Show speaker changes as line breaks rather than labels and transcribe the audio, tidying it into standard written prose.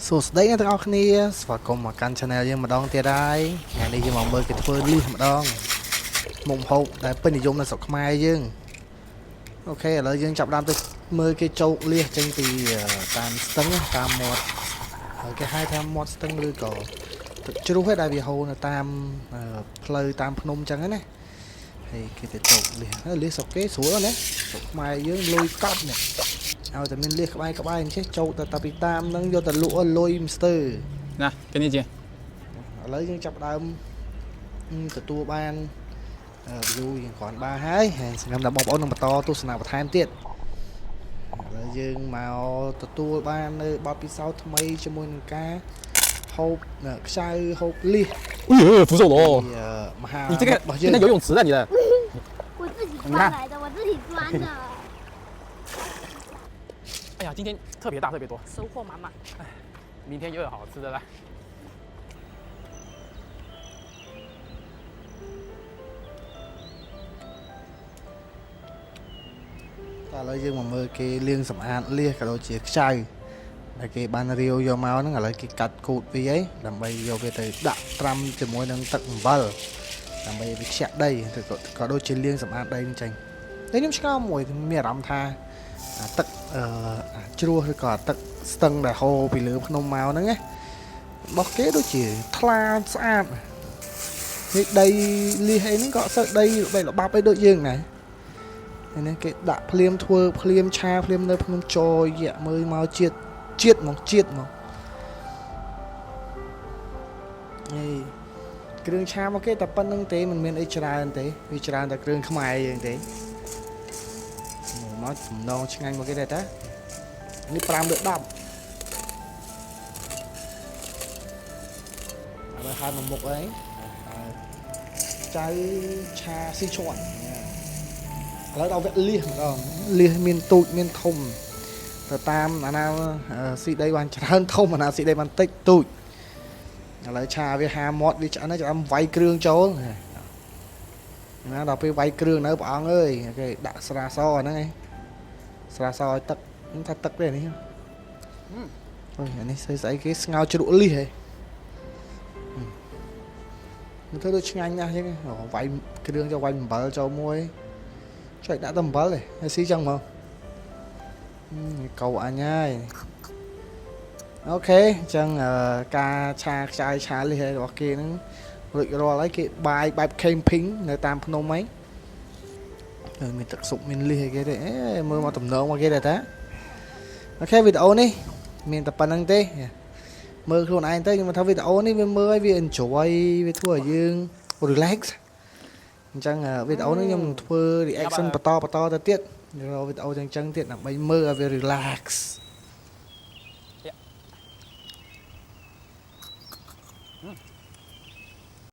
សួស្តីអ្នកទាំងអស់គ្នាស្វាគមន៍មកកាន់ Channel យើងម្ដងទៀតហើយថ្ងៃនេះយើងមកមើលគេធ្វើលីសម្ដងមុខម្ហូបដែលពេញនិយមនៅស្រុកខ្មែរយើងអូខេឥឡូវយើងចាប់ដើមទៅមើលគេចោកលីចេញពីតាមស្ទឹងតាមមាត់ហើយគេហៅថាមាត់ស្ទឹងឬក៏ទឹកជ្រោះឯដែលវាហូរនៅតាមផ្លូវតាមភ្នំអញ្ចឹងណាហើយគេទៅចោកលីស្រុកគេស្រួលណាស្រុកខ្មែរយើងលុយកប់នេះឲ្យតែមានលៀសក្បែរអញ្ចេះចោកតែពីតាមនឹងយកតែលក់លុយមិនស្ទើ
ណាគេនេះជាឥ
ឡូវយើងចាប់ដើមទទួលបាន view យើងគ្រាន់បានហើយសង្ឃឹមថាបងប្អូននឹងបន្តទស្សនាបន្ថែមទៀតឥឡូវយើងមកទទួលបាននៅបទពិសោធន៍ថ្មីជាមួយនឹងការហូបខ្ចៅហូបលៀស
扶手螺
មហា
你这个现在游泳池的你的
我自己抓来的，我自己钻的。
哎呀，今天特别大，特别多，
收获满满。
哎，明天又有好吃的了。
តែឥឡូវយើងមកមើលគេលាងសម្អាតលៀសក៏ដូចជាខ្ចៅដែលគេបានរាវយកមកហ្នឹងឥឡូវគេកាត់គូតវាអីដើម្បីយកវាទៅដាក់ត្រាំជាមួយនឹងទឹកអំបិលដើម្បីវាខ្ជាក់ដីក៏ដូចជាលាងសម្អាតដីហ្នឹងចេញតែខ្ញុំឆ្ងល់មួយមានអារម្មណ៍ថាទឹកជ្រោះឬក៏ទឹកស្ទឹងដែលហូរពីលើភ្នំមកហ្នឹងណារបស់គេដូចជាថ្លាស្អាតនេះដីលៀសអីហ្នឹងក៏សើដីល្បាប់អីដូចយើងដែរនេះគេដាក់ភ្លាមធ្វើភ្លាមឆាភ្លាមនៅក្នុងចយៈមើលមកជាតិមកគ្រឿងឆាមកគេតែប៉ុណ្្នឹងទេមិនមានអីច្រើនទេវាច្រើនតែគ្រឿងខ្មែរយើងទេមកសំណងឆ្ងាញ់មកគេដែរតានេះ5លើ10ឥឡូវហៅមកមុខអីចៅឆាស៊ីឈួនឥឡូវដល់វគ្គលៀសម្ដងលៀសមានទូចមានធំទៅតាមអាណាស៊ីដីបានច្រើនធំអាណាស៊ីដីបានតិចទូចឥឡូវឆាវាហាមាត់វាឆ្អិនហើយចាំវាយគ្រឿងចូលណាដល់ពេលវាយគ្រឿងនៅព្រះអង្គអើយគេដាក់ស្រាសអាហ្នឹងឯងស្រាសឲ្យទឹកថាទឹកទេនេះអូយអានេះស្អីគេស្ងោជ្រក់លៀសហ៎មើលទៅដូចឆ្ងាញ់ណាស់ចឹងវាយគ្រឿងចូលវាយអំបិលចូលមួយចុចដាក់តែអំបិលទេហើយស៊ីចឹងមកកោអញហើយអូខេអញ្ចឹងការឆាខ្ចៅឆាលីសរបស់គេហ្នឹងរួចរាល់ហើយគេបាយបែប camping នៅតាមភ្នំហ្នឹងមានទឹកស៊ុបមានលីសអីគេទេមើលមកតំណងមកគេដែរតាអូខេវីដេអូនេះមានតែប៉ុណ្្នឹងទេមើលខ្លួនឯងទៅខ្ញុំថាវីដេអូនេះវាមើលឲ្យវា enjoy វាធ្វើឲ្យយើង relax អញ្ចឹងវីដេអូនេះខ្ញុំនឹងធ្វើ reaction បន្តទៅទៀតវីដេអូអញ្ចឹងទៀតដើម្បីមើលឲ្យវា relax